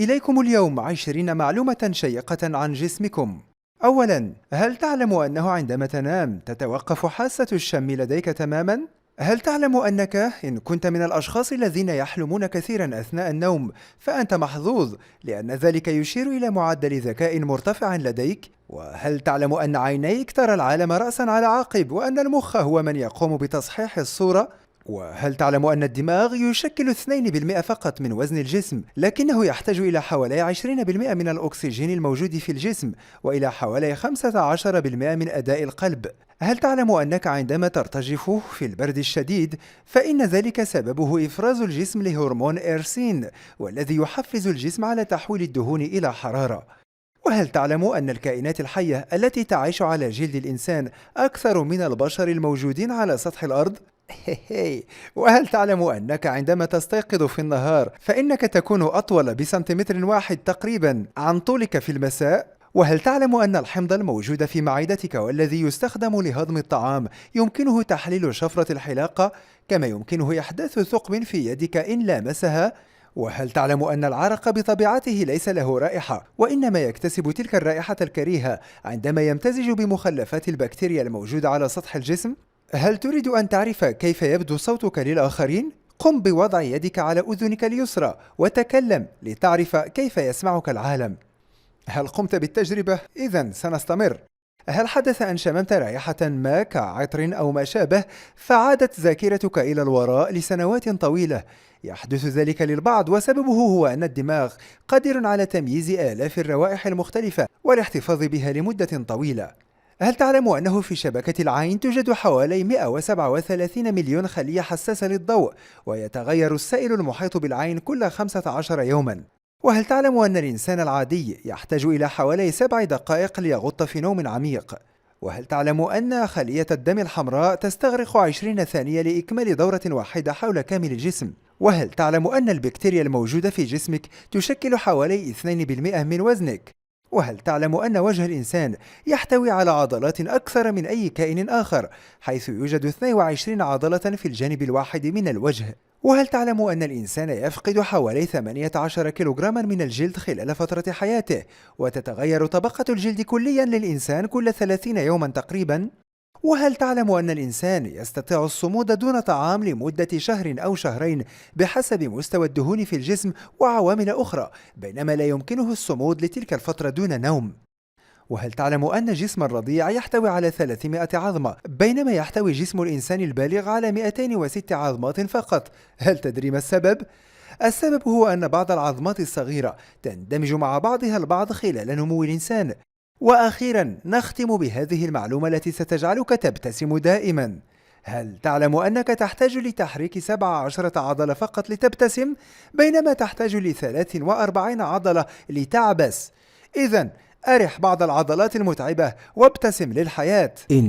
إليكم اليوم 20 معلومة شيقة عن جسمكم. أولاً، هل تعلم أنه عندما تنام تتوقف حاسة الشم لديك تماماً؟ هل تعلم أنك إن كنت من الأشخاص الذين يحلمون كثيراً أثناء النوم فأنت محظوظ، لأن ذلك يشير إلى معدل ذكاء مرتفع لديك؟ وهل تعلم أن عينيك ترى العالم رأساً على عقب، وأن المخ هو من يقوم بتصحيح الصورة؟ وهل تعلم أن الدماغ يشكل 2% فقط من وزن الجسم، لكنه يحتاج إلى حوالي 20% من الأكسجين الموجود في الجسم، وإلى حوالي 15% من أداء القلب؟ هل تعلم أنك عندما ترتجف في البرد الشديد، فإن ذلك سببه إفراز الجسم لهرمون إيرسين، والذي يحفز الجسم على تحويل الدهون إلى حرارة؟ وهل تعلم أن الكائنات الحية التي تعيش على جلد الإنسان أكثر من البشر الموجودين على سطح الأرض؟ وهل تعلم أنك عندما تستيقظ في النهار فإنك تكون أطول بسنتيمتر واحد تقريبا عن طولك في المساء؟ وهل تعلم أن الحمض الموجود في معدتك والذي يستخدم لهضم الطعام يمكنه تحليل شفرة الحلاقة، كما يمكنه إحداث ثقب في يدك إن لامسها؟ وهل تعلم أن العرق بطبيعته ليس له رائحة، وإنما يكتسب تلك الرائحة الكريهة عندما يمتزج بمخلفات البكتيريا الموجودة على سطح الجسم؟ هل تريد أن تعرف كيف يبدو صوتك للآخرين؟ قم بوضع يدك على أذنك اليسرى وتكلم لتعرف كيف يسمعك العالم. هل قمت بالتجربة؟ إذن سنستمر. هل حدث أن شممت رائحة ما كعطر أو ما شابه فعادت ذاكرتك إلى الوراء لسنوات طويلة؟ يحدث ذلك للبعض، وسببه هو أن الدماغ قادر على تمييز آلاف الروائح المختلفة والاحتفاظ بها لمدة طويلة. هل تعلم أنه في شبكة العين توجد حوالي 137 مليون خلية حساسة للضوء، ويتغير السائل المحيط بالعين كل 15 يوما؟ وهل تعلم أن الإنسان العادي يحتاج إلى حوالي 7 دقائق ليغط في نوم عميق؟ وهل تعلم أن خلية الدم الحمراء تستغرق 20 ثانية لإكمال دورة واحدة حول كامل الجسم؟ وهل تعلم أن البكتيريا الموجودة في جسمك تشكل حوالي 2% من وزنك؟ وهل تعلم أن وجه الإنسان يحتوي على عضلات أكثر من أي كائن آخر، حيث يوجد 22 عضلة في الجانب الواحد من الوجه؟ وهل تعلم أن الإنسان يفقد حوالي 18 كيلوغراما من الجلد خلال فترة حياته، وتتغير طبقة الجلد كليا للإنسان كل 30 يوما تقريبا؟ وهل تعلم أن الإنسان يستطيع الصمود دون طعام لمدة شهر أو شهرين بحسب مستوى الدهون في الجسم وعوامل أخرى، بينما لا يمكنه الصمود لتلك الفترة دون نوم؟ وهل تعلم أن جسم الرضيع يحتوي على 300 عظمة، بينما يحتوي جسم الإنسان البالغ على 206 عظمات فقط؟ هل تدري ما السبب؟ السبب هو أن بعض العظمات الصغيرة تندمج مع بعضها البعض خلال نمو الإنسان. وأخيرا نختم بهذه المعلومة التي ستجعلك تبتسم دائما. هل تعلم أنك تحتاج لتحريك 17 عضلة فقط لتبتسم، بينما تحتاج ل 43 عضلة لتعبس؟ إذن أرح بعض العضلات المتعبة وابتسم للحياة.